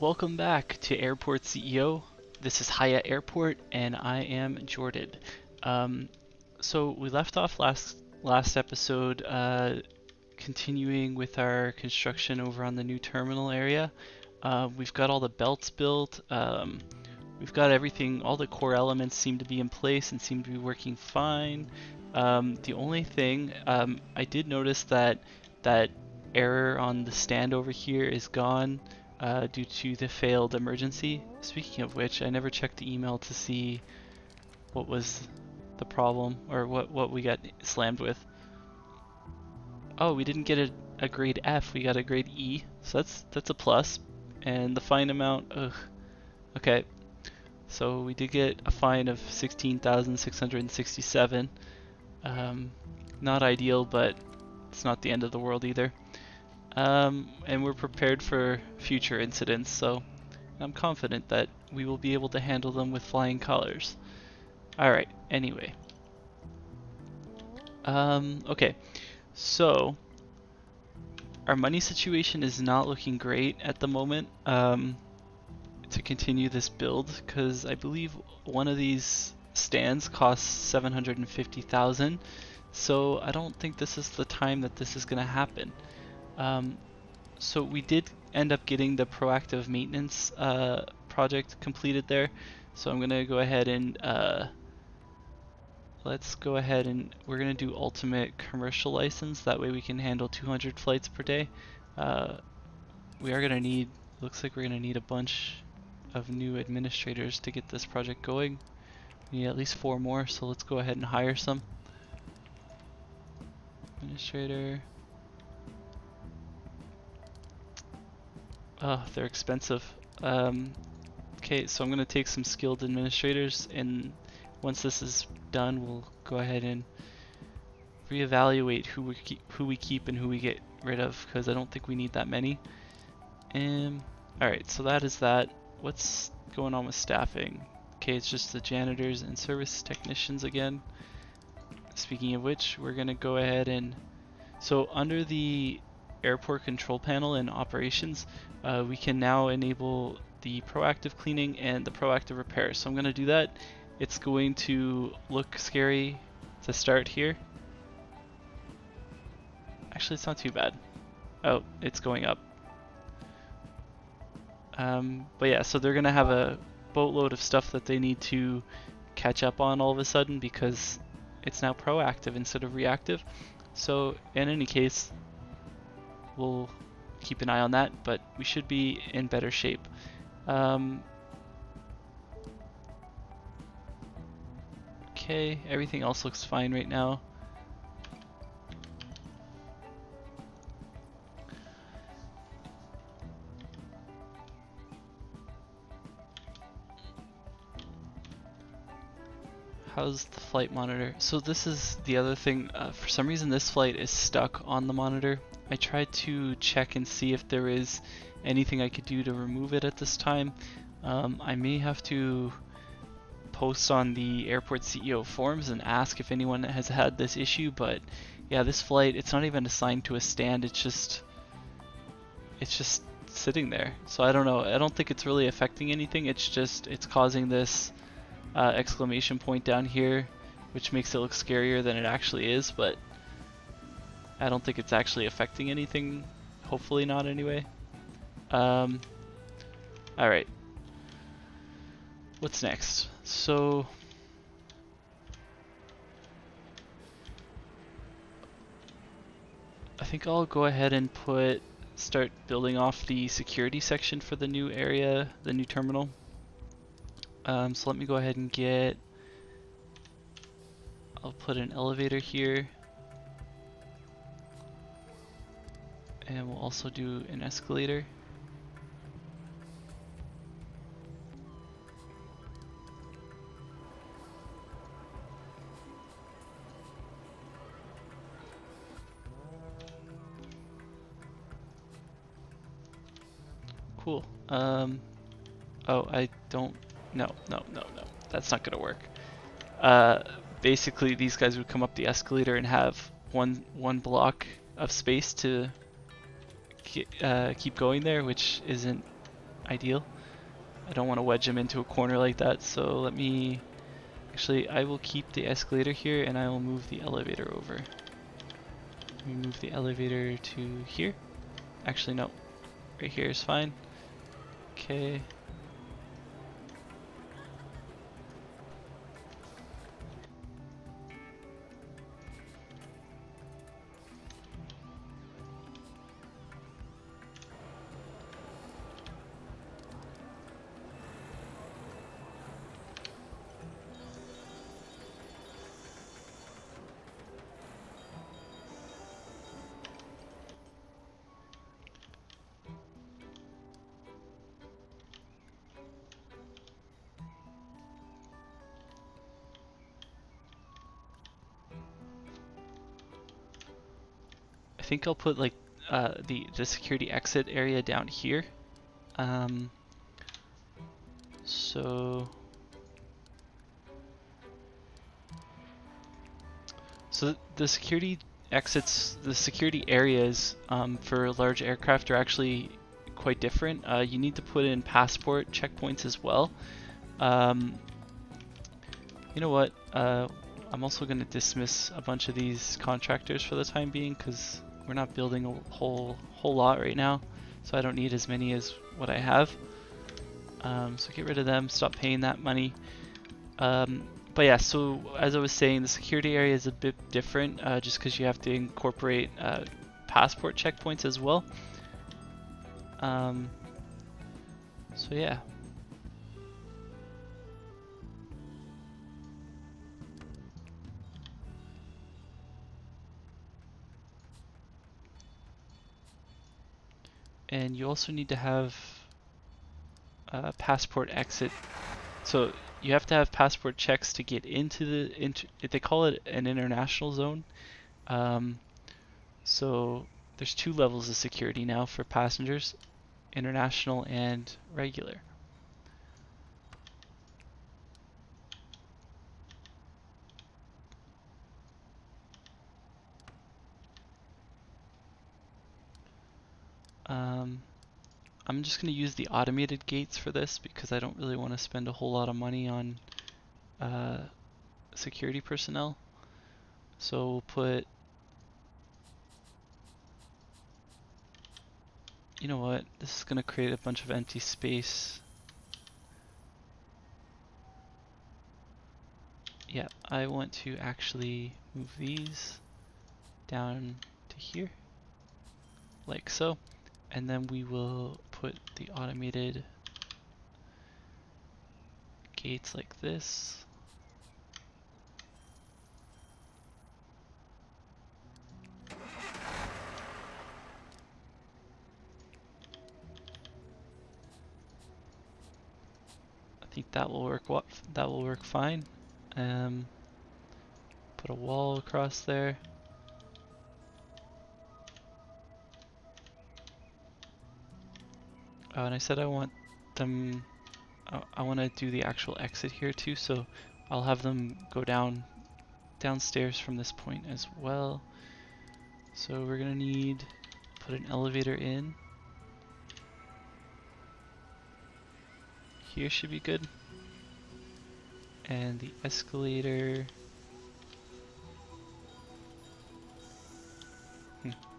Welcome back to Airport CEO. This is Hyatt Airport, and I am Jordan. Um, so we left off last episode, continuing with our construction over on the new terminal area. We've got all the belts built. We've got everything. All the core elements seem to be in place and seem to be working fine. The only thing I did notice that error on the stand over here is gone. Due to the failed emergency. Speaking of which, I never checked the email to see what was the problem or what we got slammed with. Oh, we didn't get a grade F, we got a grade E, so that's a plus. And the fine amount, ugh. Okay, so we did get a fine of 16,667. Not ideal, but it's not the end of the world either. And we're prepared for future incidents, so I'm confident that we will be able to handle them with flying colors. Alright, anyway. Okay, so our money situation is not looking great at the moment to continue this build, because I believe one of these stands costs 750,000, so I don't think this is the time that this is going to happen. So we did end up getting the proactive maintenance project completed there. So I'm gonna go ahead and we're gonna do ultimate commercial license. That way we can handle 200 flights per day. We are gonna need, looks like we're gonna need a bunch of new administrators to get this project going. We need at least 4 more, so let's go ahead and hire some. Administrator. Oh, they're expensive. Okay, so I'm going to take some skilled administrators, and once this is done, we'll go ahead and reevaluate who we keep and who we get rid of, because I don't think we need that many. Alright, so that is that. What's going on with staffing? Okay, it's just the janitors and service technicians again. Speaking of which, we're going to go ahead and... So under the airport control panel in operations, we can now enable the proactive cleaning and the proactive repair. So I'm going to do that. It's going to look scary to start here. Actually, it's not too bad. Oh, it's going up. But yeah, so they're going to have a boatload of stuff that they need to catch up on all of a sudden, because it's now proactive instead of reactive. So in any case, we'll keep an eye on that, but we should be in better shape. Okay, everything else looks fine right now. How's the flight monitor? So this is the other thing. For some reason this flight is stuck on the monitor. I tried to check and see if there is anything I could do to remove it at this time. I may have to post on the airport CEO forums and ask if anyone has had this issue, but yeah, this flight, it's not even assigned to a stand, it's just sitting there. So I don't know, I don't think it's really affecting anything, it's causing this exclamation point down here, which makes it look scarier than it actually is, but I don't think it's actually affecting anything. Hopefully not anyway. Alright. What's next? So I think I'll go ahead and start building off the security section for the new area, the new terminal. So let me go ahead and I'll put an elevator here, and we'll also do an escalator. Cool. Oh, I don't... No, that's not gonna work. Basically, these guys would come up the escalator and have one block of space to keep going there, which isn't ideal. I don't want to wedge them into a corner like that, so let me... Actually, I will keep the escalator here and I will move the elevator over. Let me move the elevator to here. Actually, no. Right here is fine. Okay. I think I'll put like the security exit area down here. Um, so the security exits, the security areas for large aircraft are actually quite different. You need to put in passport checkpoints as well. You know what? I'm also going to dismiss a bunch of these contractors for the time being because we're not building a whole lot right now, so I don't need as many as what I have. So get rid of them, stop paying that money. But yeah, so as I was saying, the security area is a bit different just because you have to incorporate passport checkpoints as well. So yeah. And you also need to have passport exit. So you have to have passport checks to get into they call it an international zone. So there's 2 levels of security now for passengers, international and regular. I'm just going to use the automated gates for this because I don't really want to spend a whole lot of money on security personnel. So we'll put, you know what, this is going to create a bunch of empty space. Yeah, I want to actually move these down to here, like so. And then we will put the automated gates like this. I think that will work. That will work fine. Put a wall across there. Oh, and I said I want them. I want to do the actual exit here too, so I'll have them go downstairs from this point as well. So we're gonna need put an elevator in. Here should be good. And the escalator.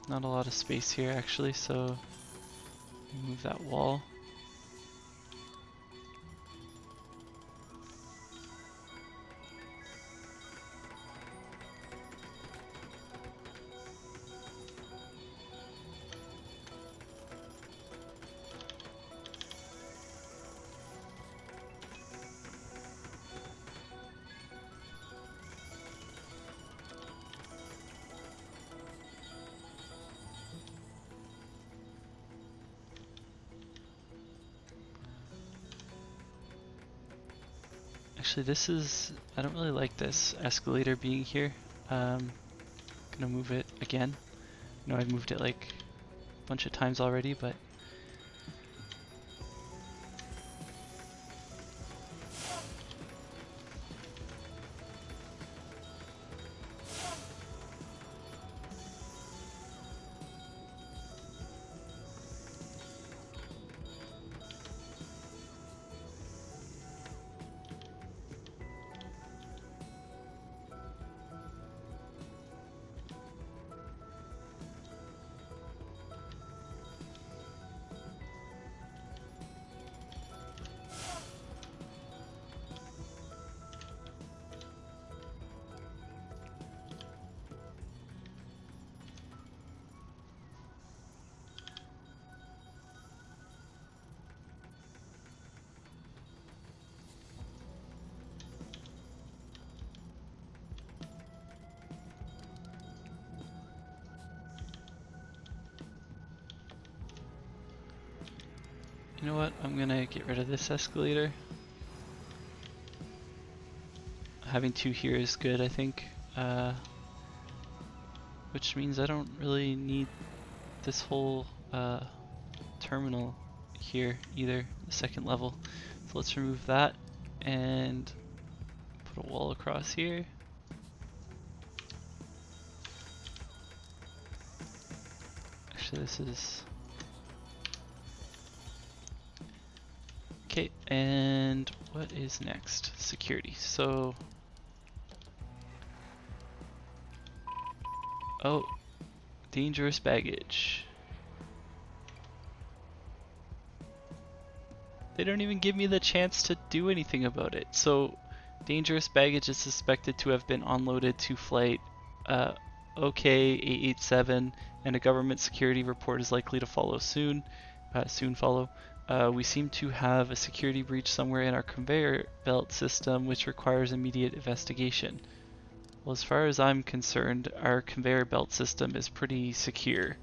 Not a lot of space here actually, so move that wall. Actually, I don't really like this escalator being here. Gonna move it again. I know I've moved it like a bunch of times already, but You know what? I'm gonna get rid of this escalator. Having two here is good, I think. Which means I don't really need this whole terminal here either, the second level. So let's remove that and put a wall across here. Actually, this is... Okay, and what is next? Security. So... Oh, dangerous baggage. They don't even give me the chance to do anything about it. So, dangerous baggage is suspected to have been unloaded to flight OK887, and a government security report is likely to follow soon. We seem to have a security breach somewhere in our conveyor belt system, which requires immediate investigation. Well, as far as I'm concerned, our conveyor belt system is pretty secure.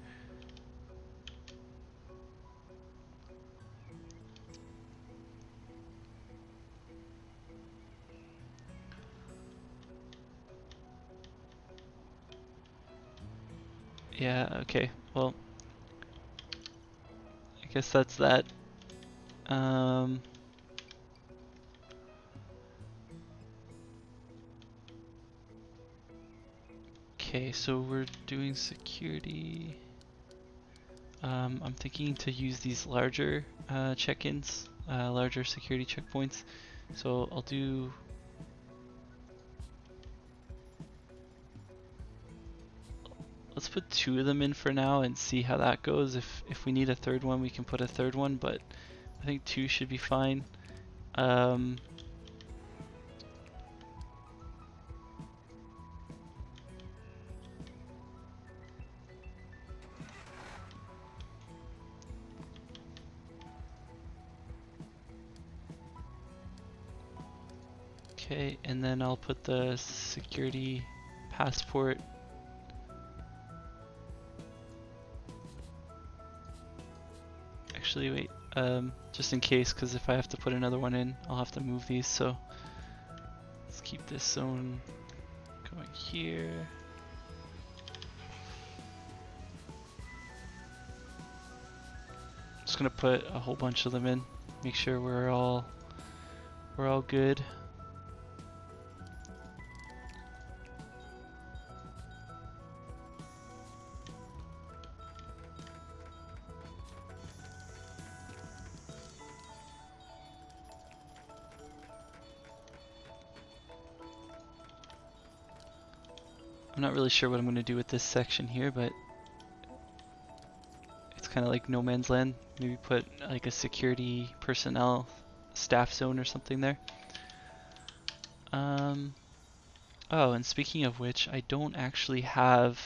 Yeah, okay. Well, I guess that's that. Okay, so we're doing security. I'm thinking to use these larger check-ins, larger security checkpoints. So I'll do... Let's put 2 of them in for now and see how that goes. If we need a third one, we can put a third one, but I think 2 should be fine. Okay, and then I'll put the security passport. Actually, wait, just in case, because if I have to put another one in, I'll have to move these, so let's keep this zone going here. Just gonna put a whole bunch of them in, make sure we're all good. I'm not really sure what I'm going to do with this section here, but it's kind of like no man's land. Maybe put like a security personnel staff zone or something there. Oh, and speaking of which, I don't actually have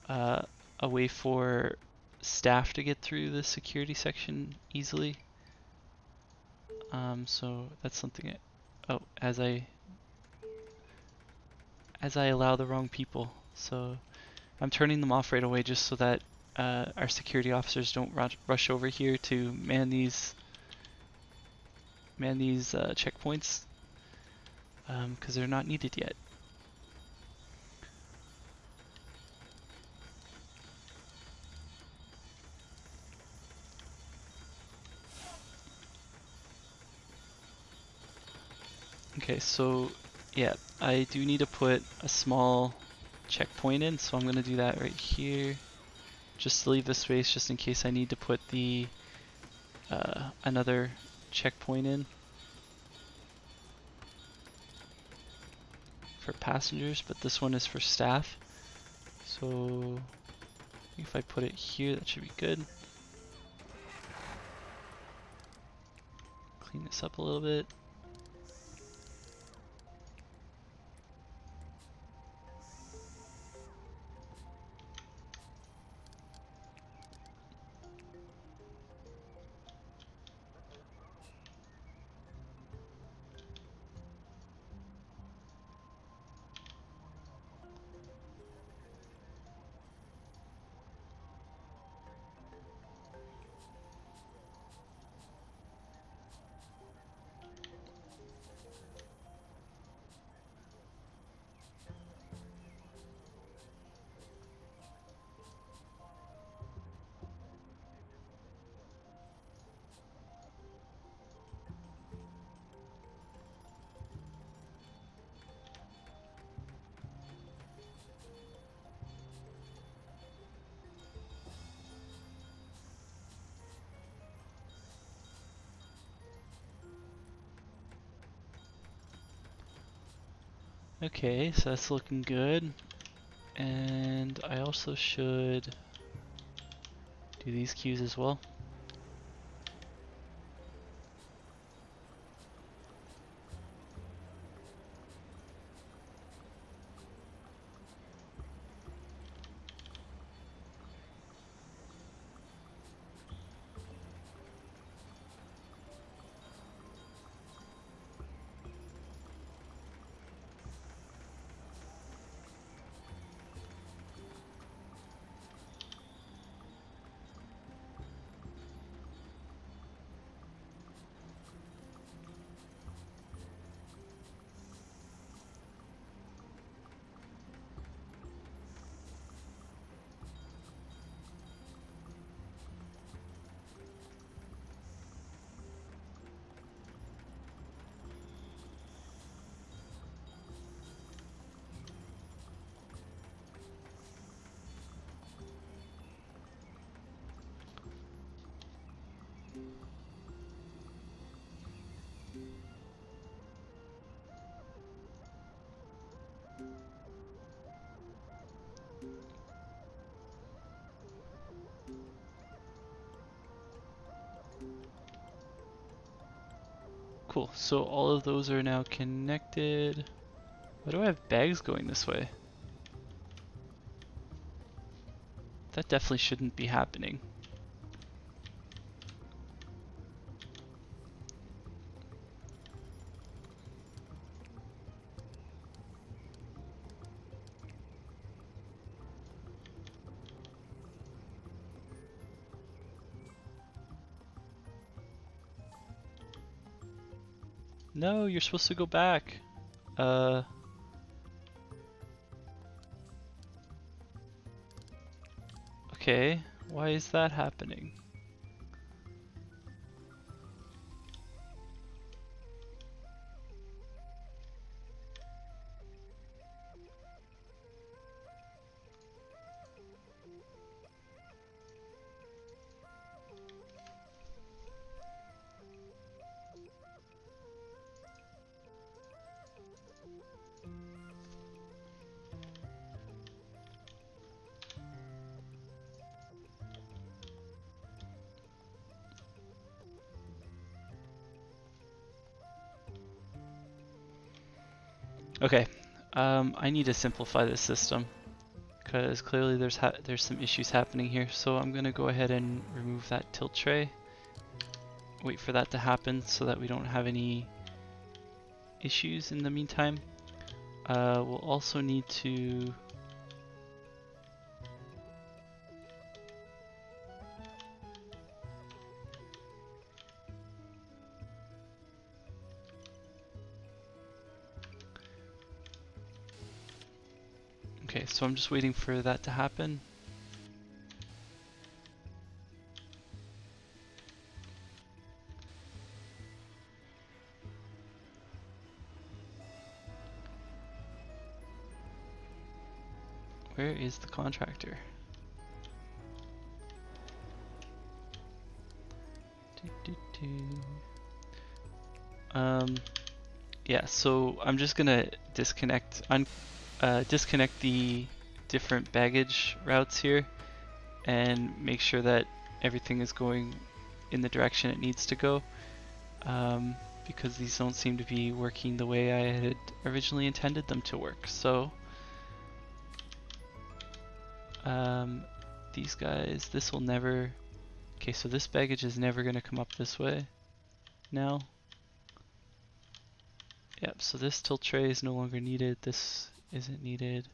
a way for staff to get through the security section easily. So that's something as I allow the wrong people. So I'm turning them off right away just so that our security officers don't rush over here to man these checkpoints, because they're not needed yet. Okay, so yeah, I do need to put a small checkpoint in, so I'm going to do that right here, just to leave the space just in case I need to put the another checkpoint in for passengers, but this one is for staff. So if I put it here, that should be good. Clean this up a little bit. Okay, so that's looking good. And I also should do these queues as well. Cool, so all of those are now connected. Why do I have bags going this way? That definitely shouldn't be happening. No, you're supposed to go back. Okay, why is that happening? Okay, I need to simplify this system because clearly there's some issues happening here. So I'm gonna go ahead and remove that tilt tray. Wait for that to happen so that we don't have any issues in the meantime. We'll also need to okay, so I'm just waiting for that to happen. Where is the contractor? Yeah, so I'm just gonna disconnect the different baggage routes here and make sure that everything is going in the direction it needs to go, because these don't seem to be working the way I had originally intended them to work. So these guys, this will never, okay, so this baggage is never going to come up this way now. Yep, so this tilt tray is no longer needed, this isn't needed.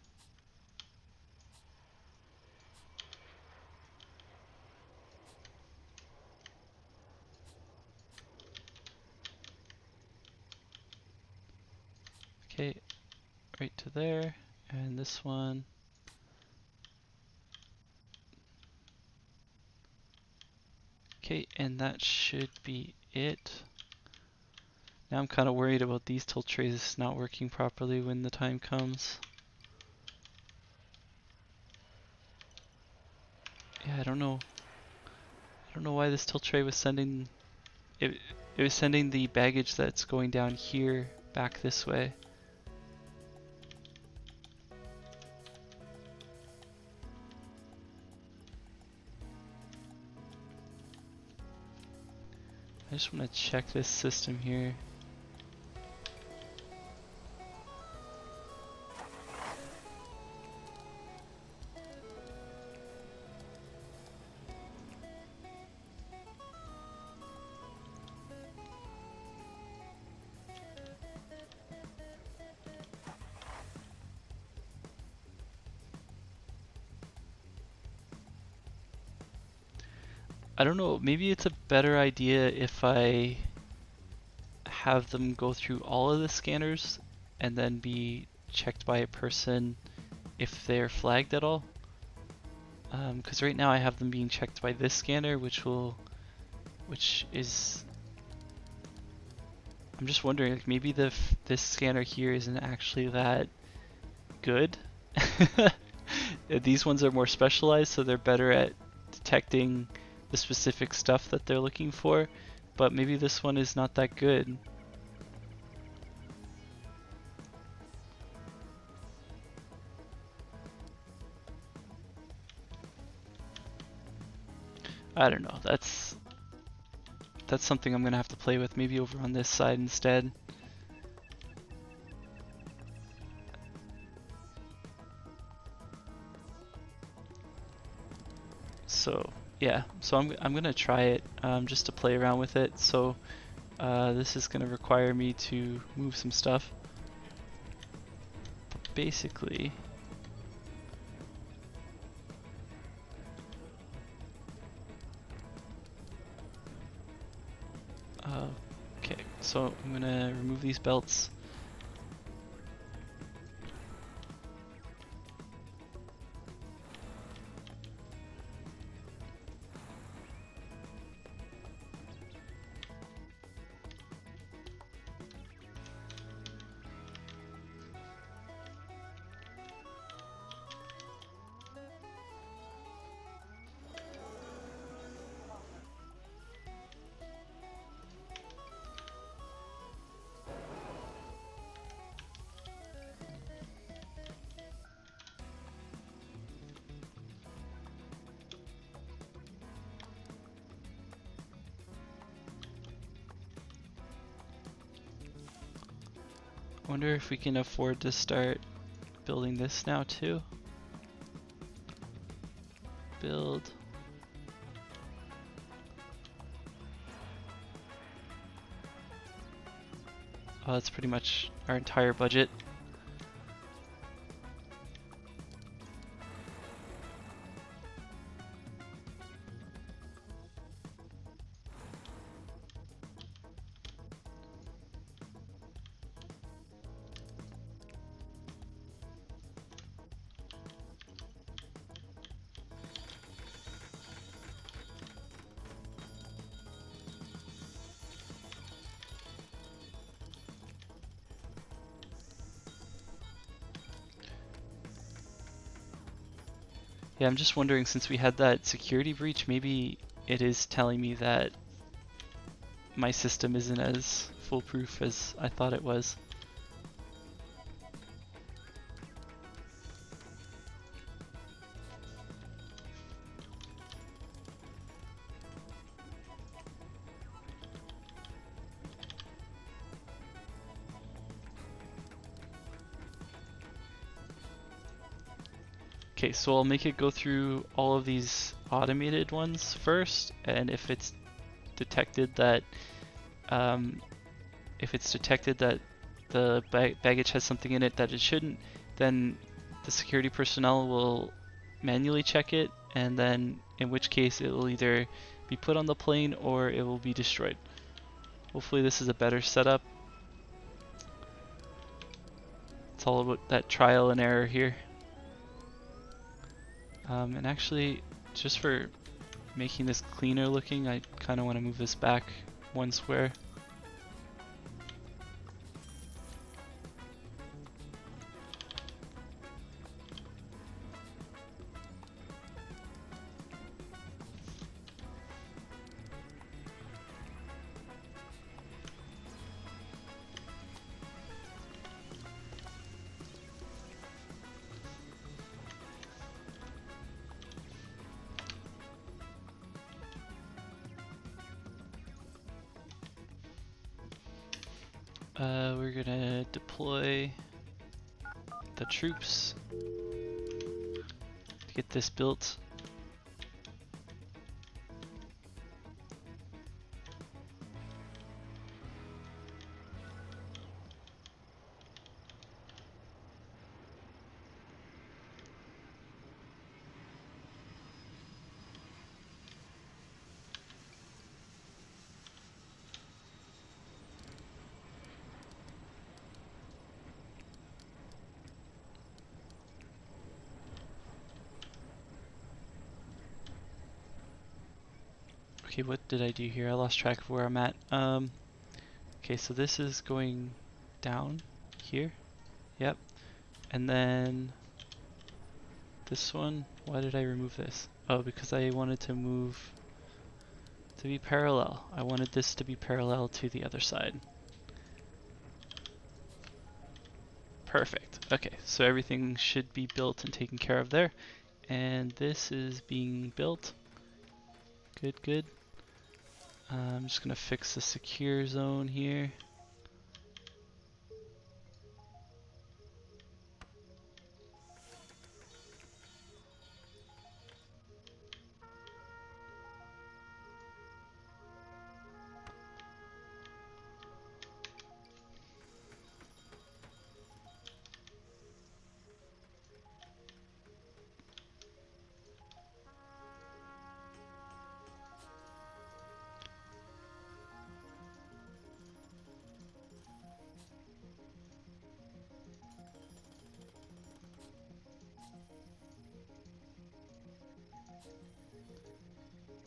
Okay, right to there, and this one. Okay, and that should be it. Now I'm kind of worried about these tilt trays not working properly when the time comes. Yeah, I don't know why this tilt tray was sending it was sending the baggage that's going down here back this way. I just want to check this system here. I don't know, maybe it's a better idea if I have them go through all of the scanners and then be checked by a person if they're flagged at all. Because right now I have them being checked by this scanner, which is, I'm just wondering, like maybe this scanner here isn't actually that good. These ones are more specialized, so they're better at detecting the specific stuff that they're looking for, but maybe this one is not that good. I don't know, that's something I'm gonna have to play with, maybe over on this side instead. So yeah, so I'm gonna try it just to play around with it. So this is gonna require me to move some stuff. But basically, okay, so I'm gonna remove these belts. I wonder if we can afford to start building this now too. Build. Oh, that's pretty much our entire budget. Yeah, I'm just wondering, since we had that security breach, maybe it is telling me that my system isn't as foolproof as I thought it was. Okay, so I'll make it go through all of these automated ones first, and if it's detected that the baggage has something in it that it shouldn't, then the security personnel will manually check it, and then in which case it will either be put on the plane or it will be destroyed. Hopefully this is a better setup. It's all about that trial and error here. And actually, just for making this cleaner looking, I kind of want to move this back one square. We're gonna deploy the troops to get this built. Okay, what did I do here? I lost track of where I'm at. Okay, so this is going down here. Yep. And then this one, why did I remove this? Oh, because I wanted to move to be parallel. I wanted this to be parallel to the other side. Perfect. Okay, so everything should be built and taken care of there. And this is being built. Good, good. I'm just gonna fix the secure zone here.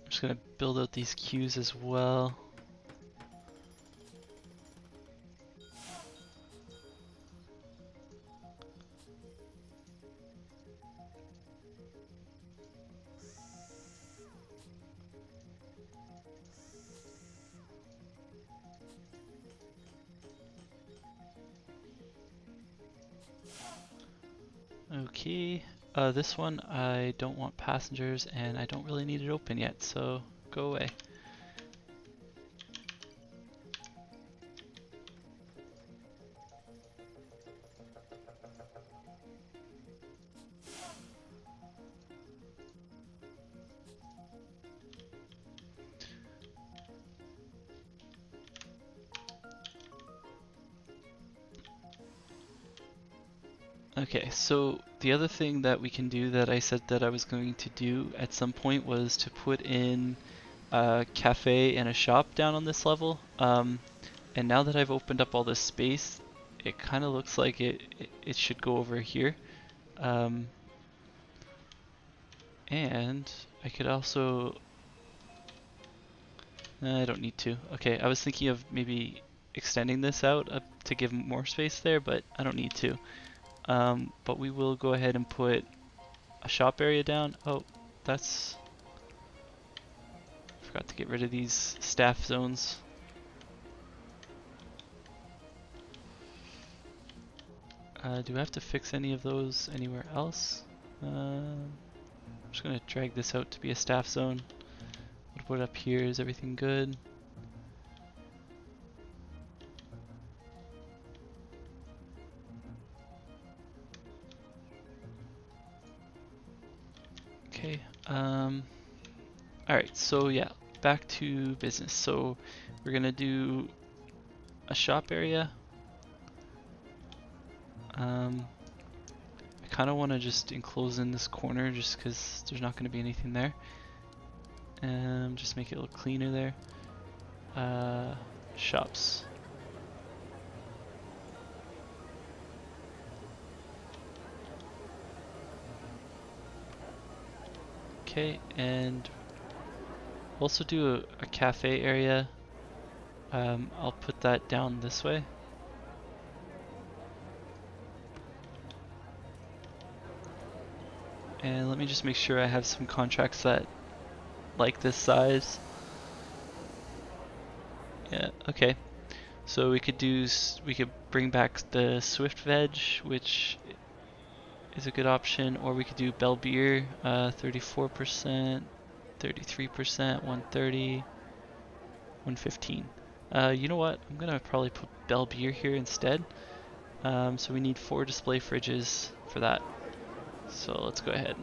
I'm just gonna build out these queues as well. Okay, this one I don't want passengers and I don't really need it open yet, so go away. Okay, so the other thing that we can do that I said that I was going to do at some point was to put in a cafe and a shop down on this level. And now that I've opened up all this space, it kind of looks like it should go over here. And I could also... I don't need to. Okay, I was thinking of maybe extending this out to give more space there, but I don't need to. But we will go ahead and put a shop area down. Oh, that's... Forgot to get rid of these staff zones. Do I have to fix any of those anywhere else? I'm just gonna drag this out to be a staff zone. What up here? Is everything good? Okay. Alright, so yeah, back to business. So we're gonna do a shop area. I kind of want to just enclose in this corner just because there's not going to be anything there. Just make it look cleaner there. Shops. Okay, and also do a cafe area. I'll put that down this way. And let me just make sure I have some contracts that like this size. Yeah, okay. So we could bring back the Swift Veg, which is a good option, or we could do Bell Beer, 34%, 33%, 130, 115. You know what? I'm gonna probably put Bell Beer here instead. So we need 4 display fridges for that. So let's go ahead.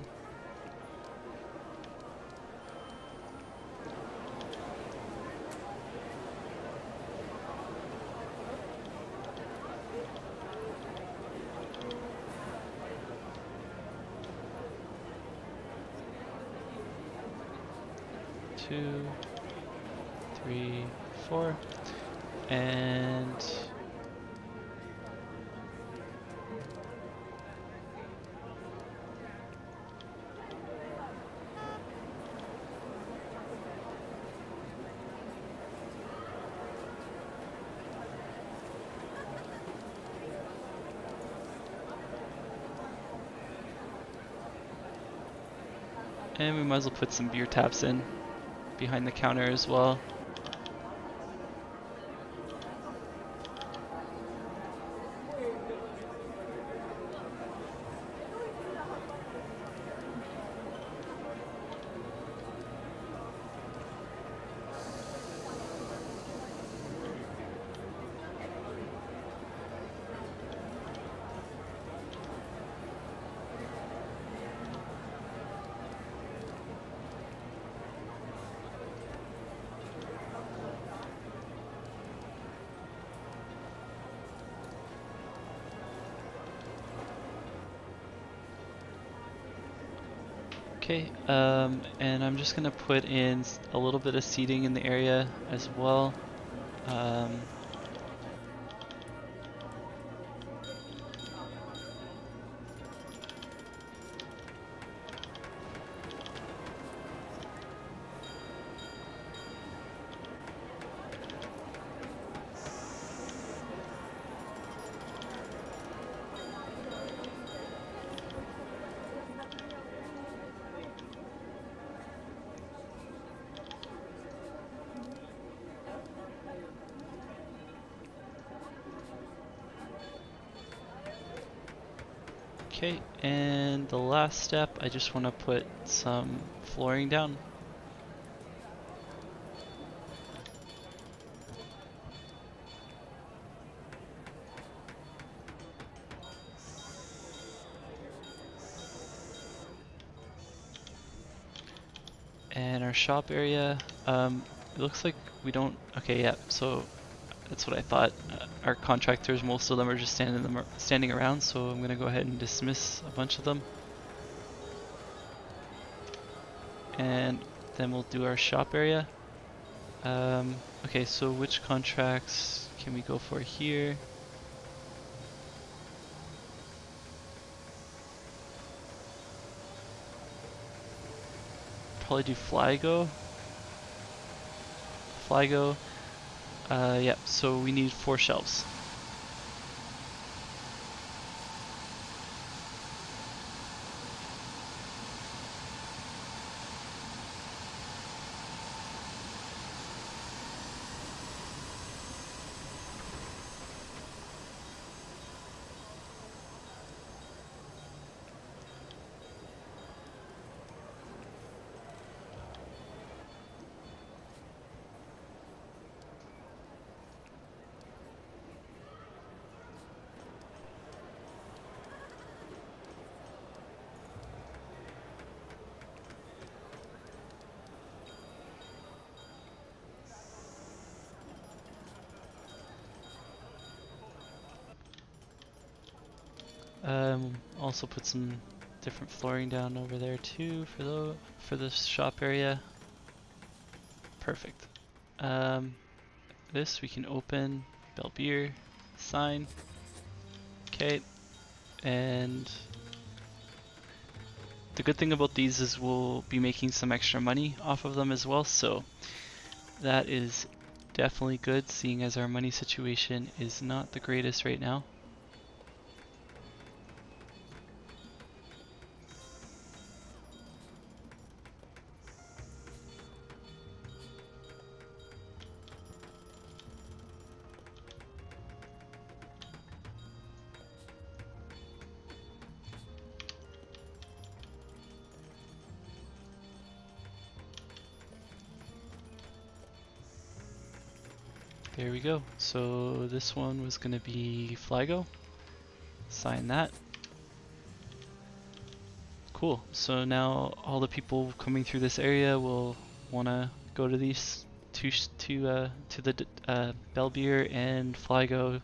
Two, three, four, and we might as well put some beer taps in behind the counter as well. Okay, and I'm just gonna put in a little bit of seating in the area as well. Okay, and the last step, I just want to put some flooring down. And our shop area, it looks like we don't, okay, yeah, so that's what I thought. Our contractors, most of them are just standing around, so I'm gonna go ahead and dismiss a bunch of them. And then we'll do our shop area. Okay, so which contracts can we go for here? Probably do Flygo. Flygo. Yep, so we need 4 shelves. Also put some different flooring down over there too for the shop area. Perfect. This we can open, Bell Beer, sign. Okay, and the good thing about these is we'll be making some extra money off of them as well, so that is definitely good, seeing as our money situation is not the greatest right now. There we go. So this one was going to be Flygo. Sign that. Cool. So now all the people coming through this area will want to go to these to the Bellbeer and Flygo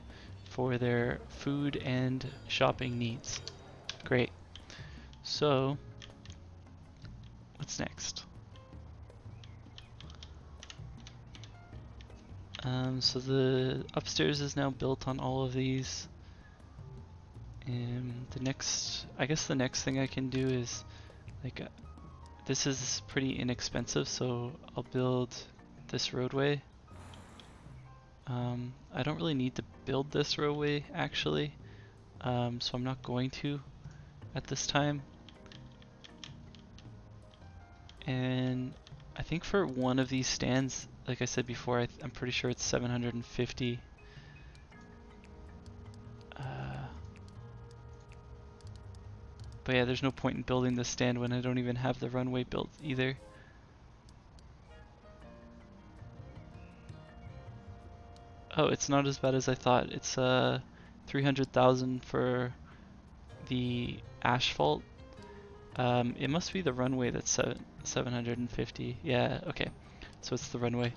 for their food and shopping needs. Great. So what's next? So the upstairs is now built on all of these. And I guess the next thing I can do is like this is pretty inexpensive, so I'll build this roadway. I don't really need to build this roadway actually, so I'm not going to at this time. And I think for one of these stands, like I said before, I'm pretty sure it's 750. But yeah, there's no point in building this stand when I don't even have the runway built either. Oh, it's not as bad as I thought. It's 300,000 for the asphalt. It must be the runway that's 750. Yeah, okay. So it's the runway.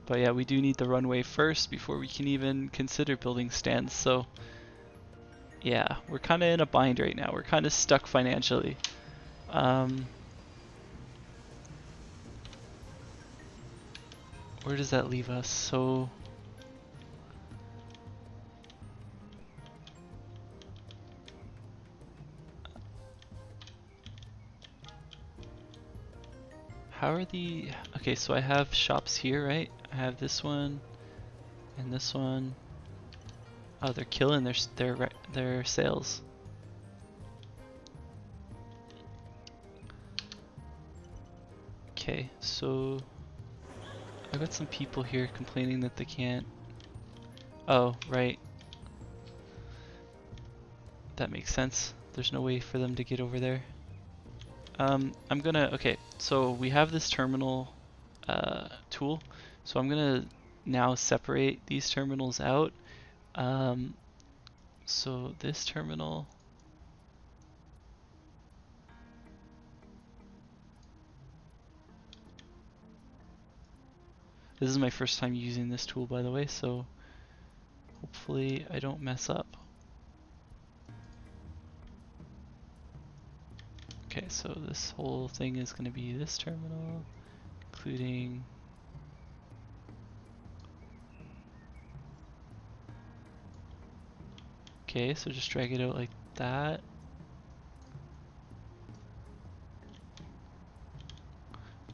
But yeah, we do need the runway first before we can even consider building stands. So yeah, we're kind of in a bind right now. We're kind of stuck financially. Where does that leave us? So how are the... Okay, so I have shops here, right? I have this one and this one. Oh, they're killing their sales. Okay, so I've got some people here complaining that they can't... Oh, right. That makes sense. There's no way for them to get over there. Okay, so we have this terminal tool, so I'm gonna now separate these terminals out. So this terminal, this is my first time using this tool, by the way, so hopefully I don't mess up. Okay, so this whole thing is going to be this terminal, including... Okay, so just drag it out like that.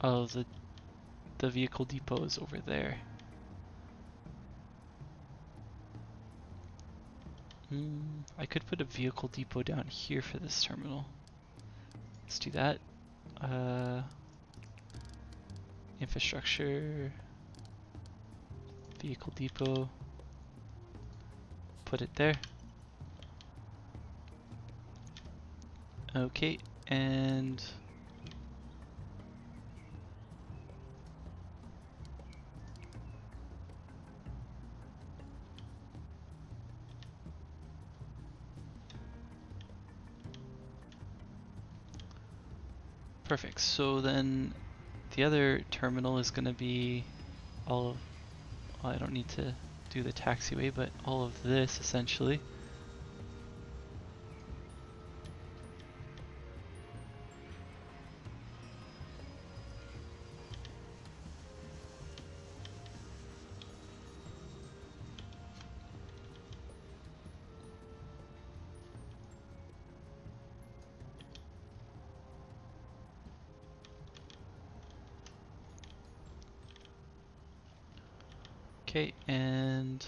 Oh, the vehicle depot is over there. I could put a vehicle depot down here for this terminal. Let's do that. Infrastructure, vehicle depot, put it there. Okay, and perfect. So then the other terminal is going to be all of, well, I don't need to do the taxiway, but all of this essentially. Okay, and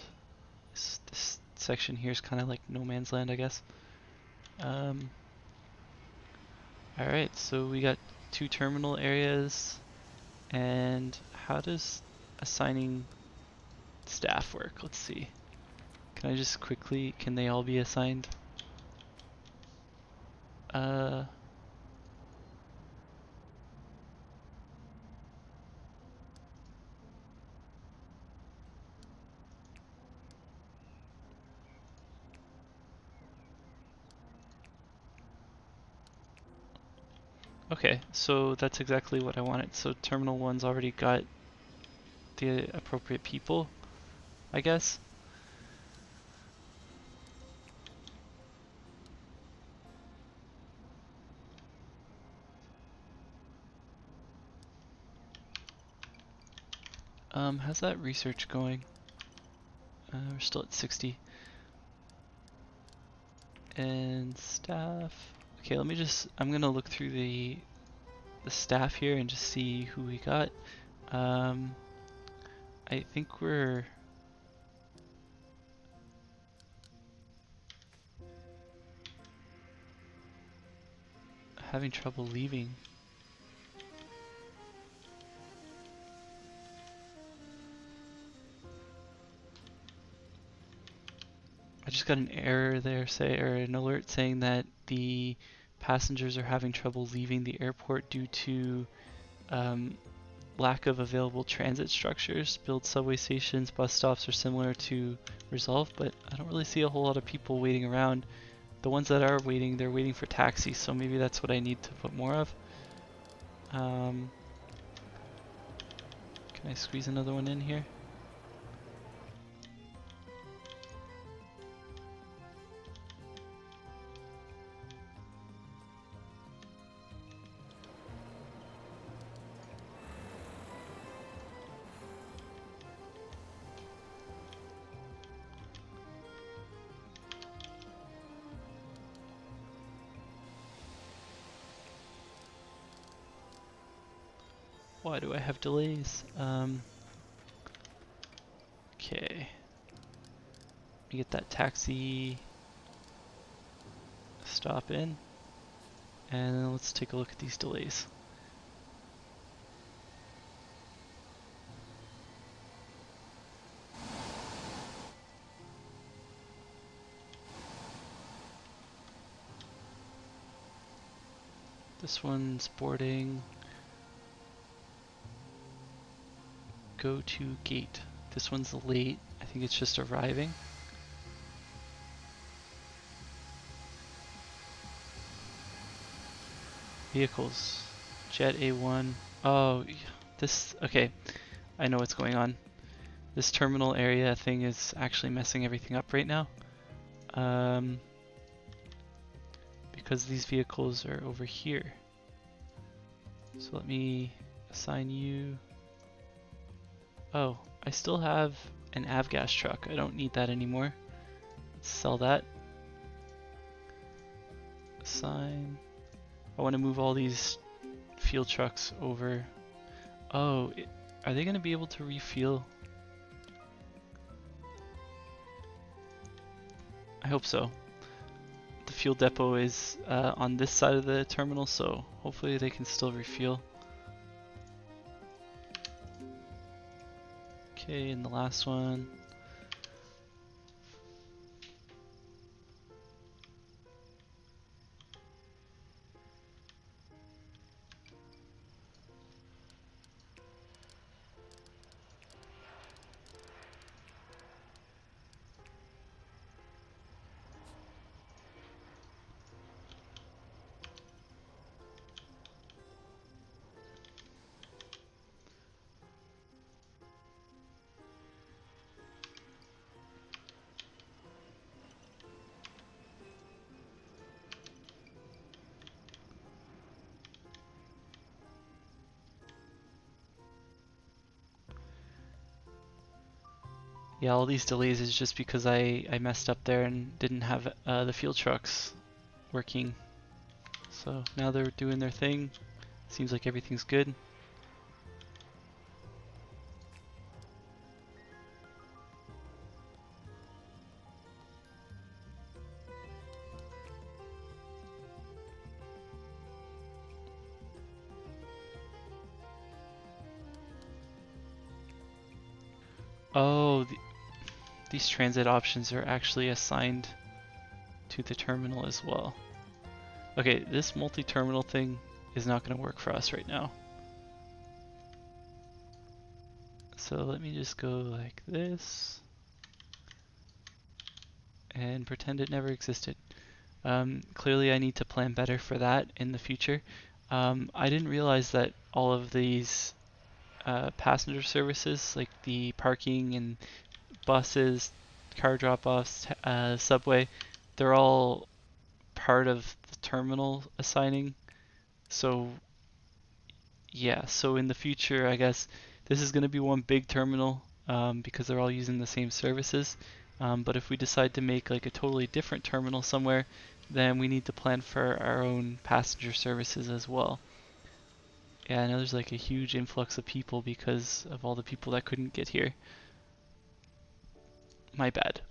this section here is kind of like no man's land, I guess. Alright, so we got 2 terminal areas, and how does assigning staff work? Let's see. Can I just quickly, can they all be assigned? Okay, so that's exactly what I wanted. So Terminal 1's already got the appropriate people, I guess. How's that research going? We're still at 60. And staff. Okay, I'm gonna look through the staff here and just see who we got. I think we're having trouble leaving. I just got an error there, or an alert saying that the passengers are having trouble leaving the airport due to lack of available transit structures. Build subway stations, bus stops are similar to Resolve, but I don't really see a whole lot of people waiting around. The ones that are waiting, they're waiting for taxis, so maybe that's what I need to put more of. Can I squeeze another one in here? Why do I have delays? Okay. Let me get that taxi stop in, and then let's take a look at these delays. This one's boarding. Go to gate. This one's late. I think it's just arriving. Vehicles. Jet A1. Oh, okay. I know what's going on. This terminal area thing is actually messing everything up right now. Because these vehicles are over here. So let me assign you. Oh, I still have an avgas truck. I don't need that anymore. Let's sell that. Assign. I want to move all these fuel trucks over. Oh, are they going to be able to refuel? I hope so. The fuel depot is on this side of the terminal, so hopefully they can still refuel. Okay, and the last one. Yeah, all these delays is just because I messed up there and didn't have the fuel trucks working. So now they're doing their thing. Seems like everything's good. Oh, these transit options are actually assigned to the terminal as well. Okay, this multi-terminal thing is not going to work for us right now. So let me just go like this and pretend it never existed. Clearly I need to plan better for that in the future. I didn't realize that all of these passenger services, like the parking and buses, car drop-offs, subway, they're all part of the terminal assigning. So yeah, so in the future, I guess this is going to be one big terminal because they're all using the same services. But if we decide to make like a totally different terminal somewhere, then we need to plan for our own passenger services as well. Yeah, I know there's like a huge influx of people because of all the people that couldn't get here. My bad.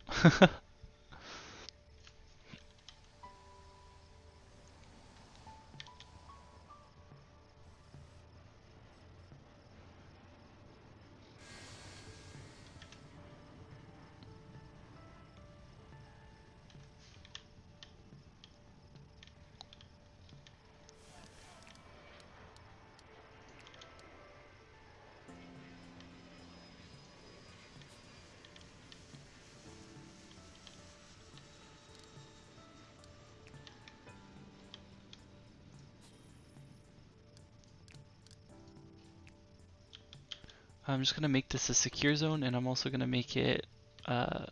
I'm just going to make this a secure zone, and I'm also going to make it uh,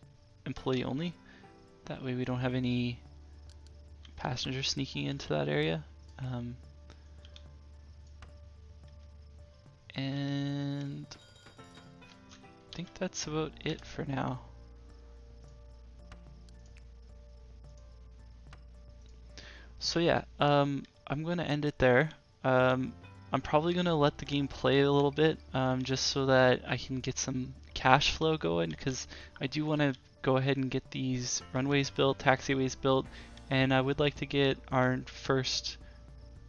employee only. That way we don't have any passengers sneaking into that area. And I think that's about it for now. So yeah, I'm going to end it there. I'm probably going to let the game play a little bit just so that I can get some cash flow going, because I do want to go ahead and get these runways built, taxiways built, and I would like to get our first,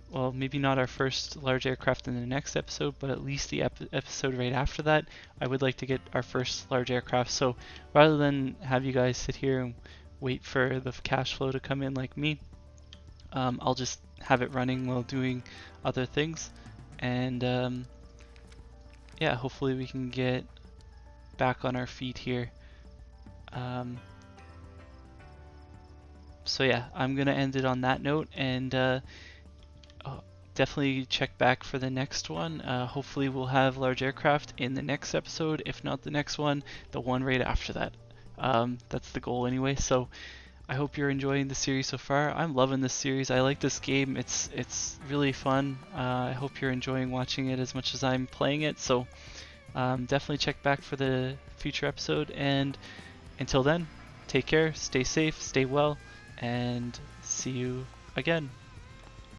well, maybe not our first large aircraft in the next episode, but at least the episode right after that, I would like to get our first large aircraft. So rather than have you guys sit here and wait for the cash flow to come in like me, I'll just have it running while doing other things. And yeah, hopefully we can get back on our feet here. So yeah, I'm gonna end it on that note, and definitely check back for the next one. Hopefully we'll have large aircraft in the next episode. If not the next one, the one right after that. That's the goal anyway. So I hope you're enjoying the series so far. I'm loving this series. I like this game. It's really fun. I hope you're enjoying watching it as much as I'm playing it. So definitely check back for the future episode. And until then, take care, stay safe, stay well, and see you again.